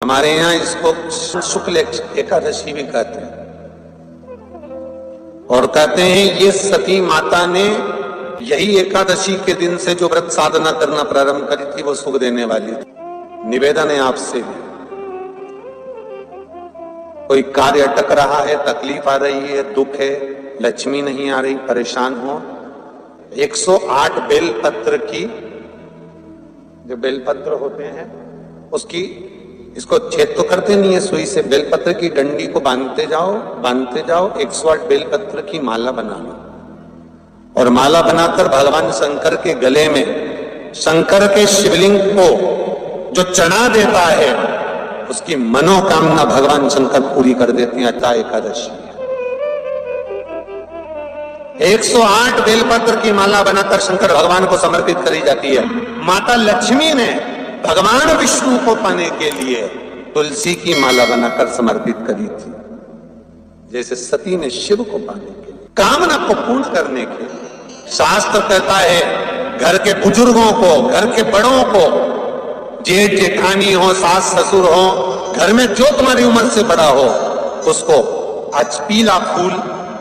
हमारे यहाँ इसको शुक्ल एकादशी भी कहते हैं, और कहते हैं ये सती माता ने यही एकादशी के दिन से जो व्रत साधना करना प्रारंभ करी थी वो सुख देने वाली थी। निवेदन है आपसे भी, कोई कार्य अटक रहा है, तकलीफ आ रही है, दुख है, लक्ष्मी नहीं आ रही, परेशान हो, 108 बेलपत्र की, जो बेलपत्र होते हैं उसकी, इसको छेद तो करते नहीं है सुई से, बेलपत्र की डंडी को बांधते जाओ 108 बेलपत्र की माला बना लो, और माला बनाकर भगवान शंकर के गले में, शंकर के शिवलिंग को जो चढ़ा देता है उसकी मनोकामना भगवान शंकर पूरी कर देते हैं। अट्ठा एकादशी 108 बेलपत्र की माला बनाकर शंकर भगवान को समर्पित करी जाती है। माता लक्ष्मी ने भगवान विष्णु को पाने के लिए तुलसी की माला बनाकर समर्पित करी थी, जैसे सती ने शिव को पाने के लिए, कामना को पूर्ण करने के लिए। शास्त्र कहता है घर के बुजुर्गों को, घर के बड़ों को, जेठ जेठानी हो, सास ससुर हो, घर में जो तुम्हारी उम्र से बड़ा हो, उसको आज पीला फूल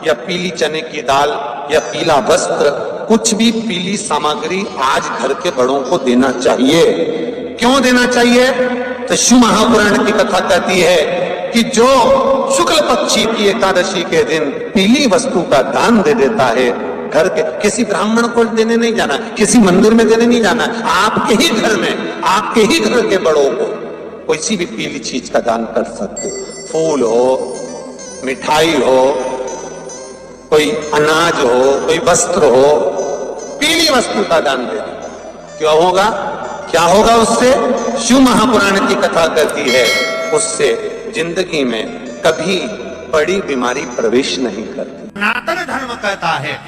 या पीली चने की दाल या पीला वस्त्र, कुछ भी पीली सामग्री आज घर के बड़ों को देना चाहिए। क्यों देना चाहिए? तो शिव महापुराण की कथा कहती है कि जो शुक्ल पक्षी की एकादशी के दिन पीली वस्तु का दान दे देता है, घर के किसी ब्राह्मण को देने नहीं जाना, किसी मंदिर में देने नहीं जाना, आपके ही घर में, आपके ही घर के बड़ों को कोई भी पीली चीज का दान कर सकते। फूल हो, मिठाई हो, कोई अनाज हो, कोई वस्त्र हो, पीली वस्तु का दान दे दे। क्यों होगा? क्या होगा उससे? शिव महापुराण की कथा कहती है उससे जिंदगी में कभी बड़ी बीमारी प्रवेश नहीं करती। सनातन धर्म कहता है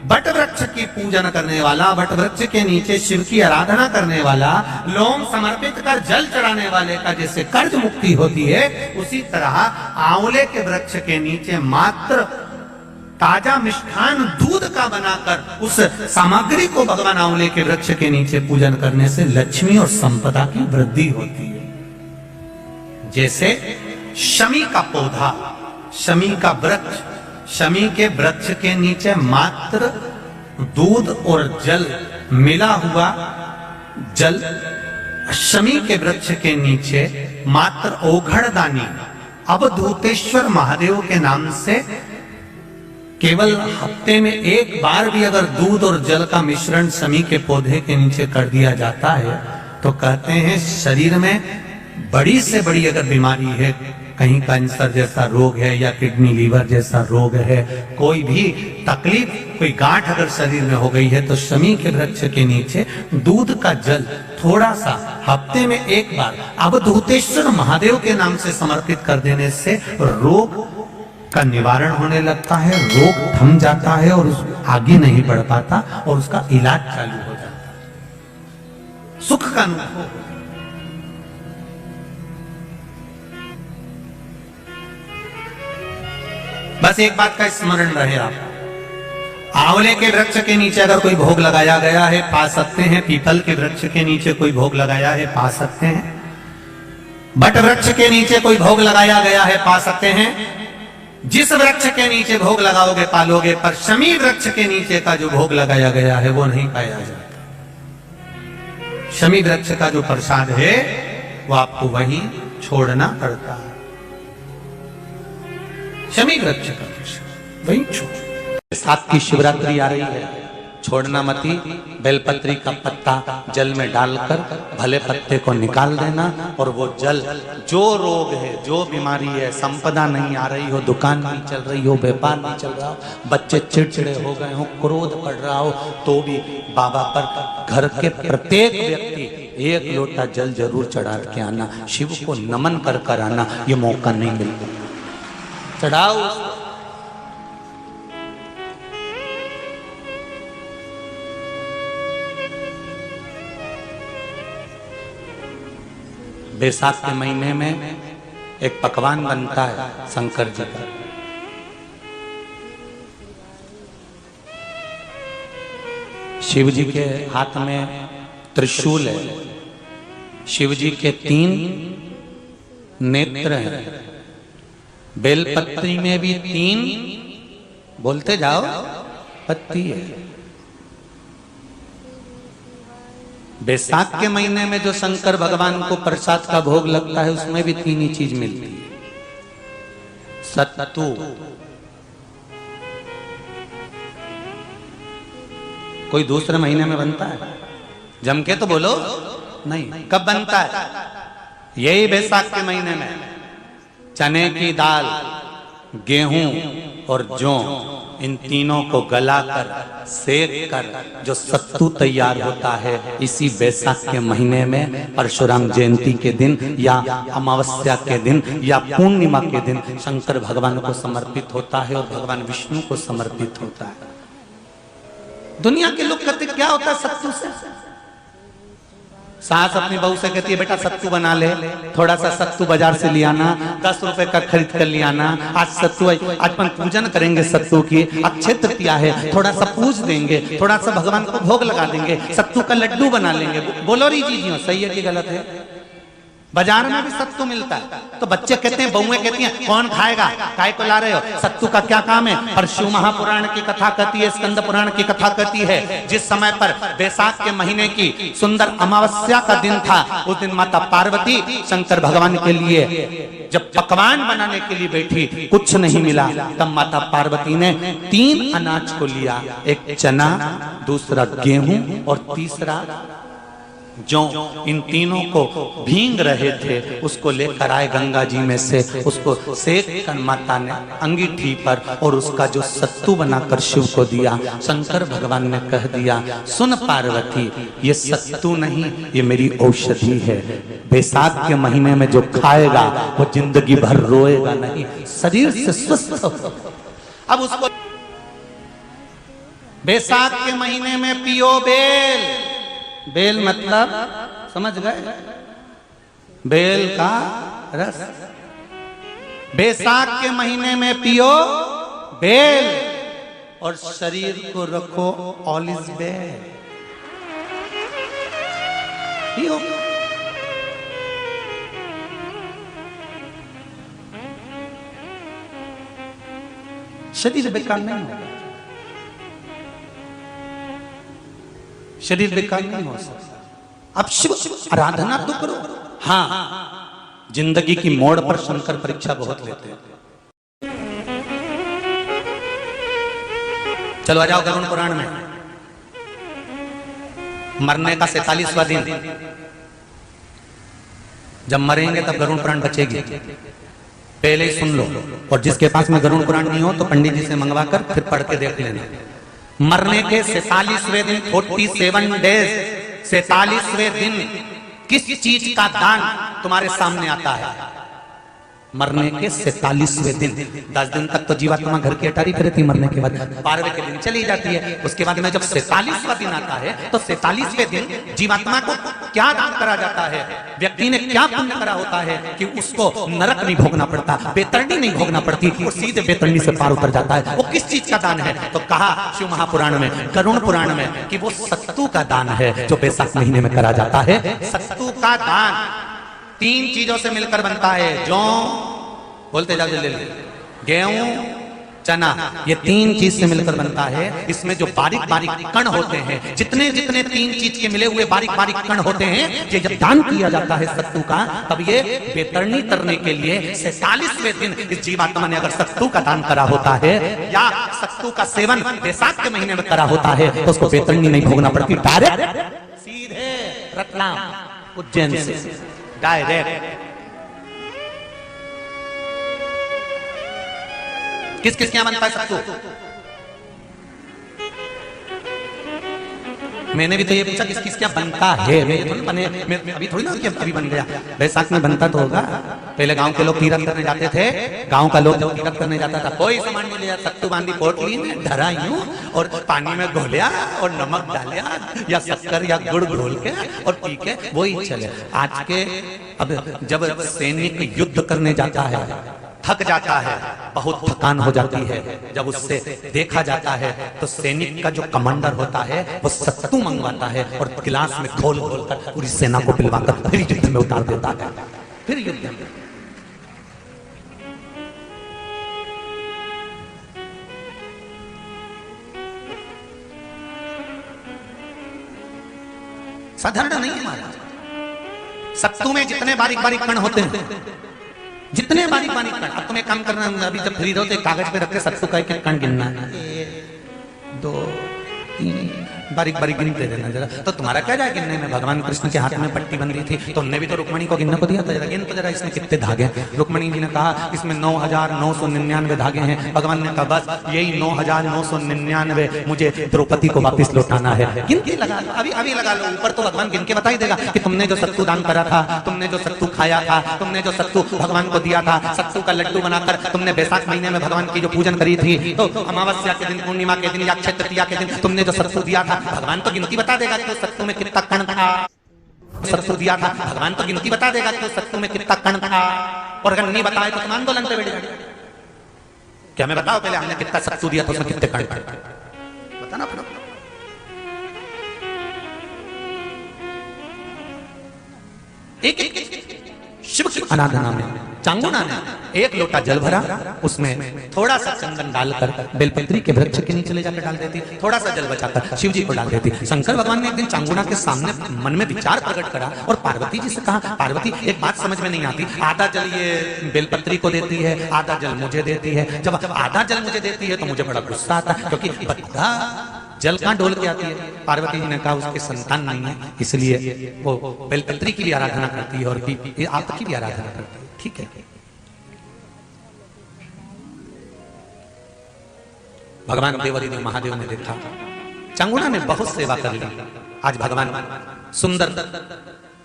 बट वृक्ष की पूजन करने वाला, बट वृक्ष के नीचे शिव की आराधना करने वाला, लोम समर्पित कर जल चढ़ाने वाले का जैसे कर्ज मुक्ति होती है, उसी तरह आंवले के वृक्ष के नीचे मात्र ताजा मिष्ठान दूध का बनाकर उस सामग्री को भगवान आंवले के वृक्ष के नीचे पूजन करने से लक्ष्मी और संपदा की वृद्धि होती है। जैसे शमी का पौधा, शमी का वृक्ष, शमी के वृक्ष के नीचे मात्र दूध और जल मिला हुआ जल, शमी के वृक्ष के नीचे मात्र ओघड़दानी अवधूतेश्वर महादेव के नाम से केवल हफ्ते में एक बार भी अगर दूध और जल का मिश्रण शमी के पौधे के नीचे कर दिया जाता है तो कहते हैं शरीर में बड़ी से बड़ी अगर बीमारी है, कहीं कैंसर जैसा रोग है या किडनी लीवर जैसा रोग है, कोई भी तकलीफ, कोई गांठ अगर शरीर में हो गई है, तो शमी के वृक्ष के नीचे दूध का जल थोड़ा सा हफ्ते में एक बार अवधूतेश्वर महादेव के नाम से समर्पित कर देने से रोग का निवारण होने लगता है, रोग थम जाता है और आगे नहीं बढ़ पाता और उसका इलाज चालू हो जाता है, सुख का अनुभव। बस एक बात का स्मरण रहे आप, आंवले के वृक्ष के नीचे अगर कोई भोग लगाया गया है पा सकते हैं, पीपल के वृक्ष के नीचे कोई भोग लगाया है पा सकते हैं, बट वृक्ष के नीचे कोई भोग लगाया गया है पा सकते हैं। जिस वृक्ष के नीचे भोग लगाओगे पालोगे, पर शमी वृक्ष के नीचे का जो भोग लगाया गया है वो नहीं पाया जाता। शमी वृक्ष का जो प्रसाद है वो आपको वहीं छोड़ना पड़ता है। शमी वृक्ष का प्रसाद वहीं छोड़। साथ की शिवरात्रि आ रही है, छोड़ना मती, बेलपत्री का पत्ता जल में डालकर भले पत्ते को निकाल देना, और वो जल, जो रोग है, जो बीमारी है, संपदा नहीं आ रही हो, दुकान नहीं चल रही हो, व्यापार नहीं चल रहा हो, बच्चे चिड़चिड़े हो गए हो, क्रोध पड़ रहा हो, तो भी बाबा पर घर के प्रत्येक व्यक्ति एक लोटा जल जरूर चढ़ा के आना, शिव को नमन कर कर आना। ये मौका नहीं मिलता, चढ़ाओ। बैसाख के महीने में एक पकवान बनता है शंकर जी का, शिव जी के हाथ में त्रिशूल है, शिव जी के 3 नेत्र हैं। बेलपत्री में भी 3, बोलते जाओ, पत्ती है। बैसाख के महीने में जो शंकर भगवान को प्रसाद का भोग लगता है उसमें भी 3 ही चीज मिलती है। सत्तू, कोई दूसरे महीने में बनता है? जम के तो बोलो नहीं। कब बनता है? यही बैसाख के महीने में। चने की दाल, गेहूं और जौ, इन तीनों को गलाकर सेक कर जो सत्तू तैयार होता है, इसी बैसाख के महीने में परशुराम जयंती के दिन या अमावस्या के दिन या पूर्णिमा के दिन शंकर भगवान को समर्पित होता है और भगवान विष्णु को समर्पित होता है। दुनिया के लोग कहते क्या होता है सत्तू से? सास अपनी बहू से कहती है बेटा सत्तू बना ले, थोड़ा सा सत्तू बाजार से ले आना, 10 रुपए का खरीद कर ले आना। आज सत्तू, आज अपन पूजन करेंगे सत्तू की, अक्षय तृतीया है, थोड़ा सा पूज देंगे, थोड़ा सा भगवान को भोग लगा देंगे, सत्तू का लड्डू बना लेंगे। बोलो री जी, सही है कि गलत है? बाजार में भी सत्तू मिलता है तो बच्चे कहते हैं, बहुएं कहती हैं कौन खाएगा, काय को ला रहे हो, सत्तू का क्या काम है? और शिव महापुराण की कथा कहती है, स्कंद पुराण की कथा कहती है, जिस समय पर बैसाख के महीने की सुंदर अमावस्या का दिन था, उस दिन माता पार्वती शंकर भगवान के लिए जब पकवान बनाने के लिए बैठी, कुछ नहीं मिला, तब माता पार्वती ने 3 अनाज को लिया, एक चना, दूसरा गेहूं और तीसरा जो। इन तीनों को भींग रहे थे, उसको लेकर आए गंगा जी में से, उसको सेक कर माता ने अंगीठी पर और उसका जो सत्तू बनाकर शिव को दिया। शंकर भगवान ने कह दिया, सुन पार्वती, ये सत्तू नहीं, ये मेरी औषधि है। बैसाख के महीने में जो खाएगा वो जिंदगी भर रोएगा नहीं, शरीर से स्वस्थ हो। अब उसको बैसाख के महीने में पियो बेल। बेल मतलब समझ गए? बेल का रस। बैसाख के महीने में पियो बेल और शरीर को रखो ऑलिव बेल। पियो। शरीर बेकार नहीं होगा, शरीर बेकार नहीं हो सकता। अब शिव आराधना तो करो। हाँ, जिंदगी की मोड़ पर शंकर परीक्षा बहुत लेते हैं। चलो आ जाओ गरुड़ पुराण में। मरने का 47वां दिन, जब मरेंगे तब गरुड़ पुराण बचेगी, पहले ही सुन लो। और जिसके पास में गरुड़ पुराण नहीं हो तो पंडित जी से मंगवा कर फिर पढ़ के देख लेना। मरने के 47वें दिन, 47 डेज, 47वें दिन किस चीज का दान तुम्हारे सामने आता है? मरने के 47वें दिन। 10 दिन तक तो जीवात्मा घर की अटारी रहती, मरने के बाद 12वें के दिन चली जाती है। उसके बाद में जब 47वां दिन आता है तो 47वें दिन जीवात्मा को क्या दान करा जाता है? व्यक्ति ने क्या पुण्य करा होता है कि उसको नरक नहीं भोगना पड़ता, बेतरणी नहीं भोगना पड़ती, वो सीधे बेतरणी से पार उतर जाता है। वो किस चीज का दान है? तो कहा शिव महापुराण में, गरुड़ पुराण में, कि वो सत्तू का दान है जो बैसाख महीने में करा जाता है। सत्तू का दान 3 चीजों से मिलकर बनता है। जौ, बोलते जाओ जल्दी, गेहूं, चना, ये 3 चीज से मिलकर बनता है। इसमें जो बारीक बारीक कण होते हैं, जितने जितने 3 चीज के मिले हुए बारीक बारीक कण होते हैं, ये जब दान किया जाता है सत्तू का, तब ये बेतरणी करने के लिए 47वें दिन इस जीवात्मा ने अगर सत्तू का दान करा होता है या सत्तू का सेवन बैसाख के महीने में करा होता है तो उसको बेतरणी नहीं भोगना पड़ती, डायरेक्ट सीधे रतलाम उज्जैन से डायरेक्ट। किस किस क्या बनता है सत्तू? मैंने भी तो ये पूछा किस किस क्या बनता है। मैं अभी थोड़ी ना कि अभी बन गया। बैसाख में बनता तो होगा। पहले गांव के लोग तीरथ करने जाते थे। गांव का लोग जब तीरथ करने जाता था, कोई सामान नहीं लिया, सत्तू बांधी पोटली में धरा यूं और पानी में घोलिया और नमक डालिया या शक्कर या गुड़ घोल के और पी के वही चले। आज के अब जब सैनिक युद्ध करने जाता है, थक जाता है, बहुत थकान हो जाती है, जब उससे देखा जाता है तो सैनिक का जो कमांडर होता है वो सत्तू मंगवाता है और गिलास में खोल खोल कर पूरी सेना को पिलवाकर फिर युद्ध में उतार देता है। फिर युद्ध में साधारण नहीं है महाराज। सत्तू में जितने बारीक बारीक कण होते हैं, जितने बारीक बारीक कण, अब तुम्हें काम करना, अभी जब फ्री रहो तो कागज पे रख के सत्तू का एक कण गिनना है, 1 2 3 बारीक बारीक गिनते रहना जरा। तो तुम्हारा क्या जाए गिनने में? भगवान कृष्ण के हाथ में पट्टी बंधी थी तो उनने भी तो रुक्मणी को गिनने को दिया था, जरा गिन तो जरा इसमें कितने धागे। रुक्मणी जी ने कहा इसमें 9,999 धागे हैं। भगवान ने कहा बस यही 9,999 मुझे द्रौपदी को वापस लौटाना है। गिनती लगा लो, अभी अभी लगा लो। ऊपर तो भगवान गिन के बता ही देगा कि तुमने जो सत्तू दान करा था, तुमने जो सत्तू खाया था, तुमने जो सत्तू भगवान को दिया था, सत्तू का लड्डू बनाकर तुमने बैसाख महीने में भगवान की जो पूजन करी थी, तो अमावस्या के दिन, पूर्णिमा के दिन या अक्षय तृतीया के दिन तुमने जो सत्तू दिया था, भगवान तो गिनती बता देगा कि सत्तू में कितना कण था। सत्तू दिया था, भगवान तो गिनती बता देगा कि सत्तू में कितना कण था। और अगर नहीं बताए तो तुम आंदोलन पे बैठ जाओगे। क्या मैं बताओ पहले हमने कितना सत्तू दिया तो उसमें कितने कण थे, बताना पड़ेगा। एक शिव की आराधना में चांगुना ने 1 लोटा जल भरा, उसमें थोड़ा सा चंदन डालकर बेलपत्री के वृक्ष के नीचे ले जाकर डाल देती, थोड़ा सा जल बचाकर शिव जी को डाल देती। शंकर भगवान ने एक दिन चांगुना के सामने मन में विचार प्रकट करा और पार्वती जी से कहा, पार्वती एक बात समझ में नहीं आती, आधा जल ये बेलपत्री को देती है, आधा जल मुझे देती है। जब आधा जल मुझे देती है तो मुझे बड़ा गुस्सा आता है, क्योंकि बद्धा जल कहां डोल के आती है। पार्वती जी ने कहा उसके संतान नहीं है, इसलिए वो बेलपत्री की भी आराधना करती है और आपकी भी आराधना करती है। ठीक है, भगवान देवादिदेव महादेव ने देखा चांगुना ने बहुत सेवा कर ली। आज भगवान सुंदर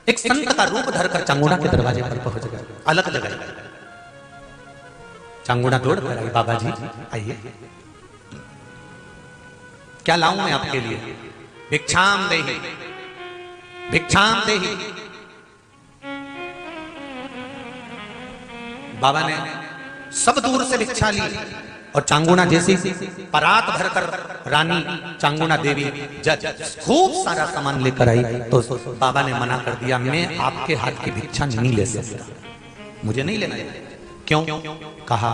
एक संत का रूप धरकर चांगुना के दरवाजे पर पहुंच गए, अलग जगह। चांगुना दौड़ कर आई, बाबा जी आइए, क्या लाऊं मैं आपके लिए? भिक्षाम देहि, भिक्षाम देहि। बाबा ने सब दूर से भिक्षा ली और चांगुना जैसी परात भरकर रानी चांगुना देवी खूब सारा सामान लेकर आई तो बाबा ने मना कर दिया, मैं आपके हाथ की भिक्षा नहीं ले सकता, मुझे नहीं लेना। क्यों? कहा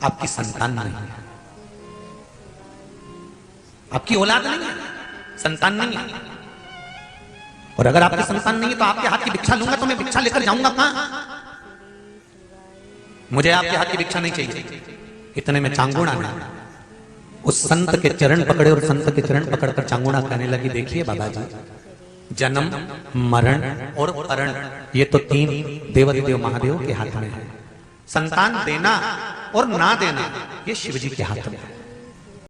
आपकी संतान नहीं है, आपकी औलाद नहीं है, संतान नहीं है। और अगर आपकी संतान नहीं है तो आपके हाथ की भिक्षा लूंगा तो मैं भिक्षा लेकर जाऊंगा कहां? मुझे आपके हाथ की भिक्षा नहीं चाहिए। इतने में चांगुना ने उस संत के चरण पकड़े और संत के चरण पकड़कर चांगुना कहने लगी, देखिए बाबा जी, जन्म, मरण और परण ये तो 3 देवादिदेव महादेव के हाथ में है। संतान देना और ना देना ये शिव जी के हाथ में है।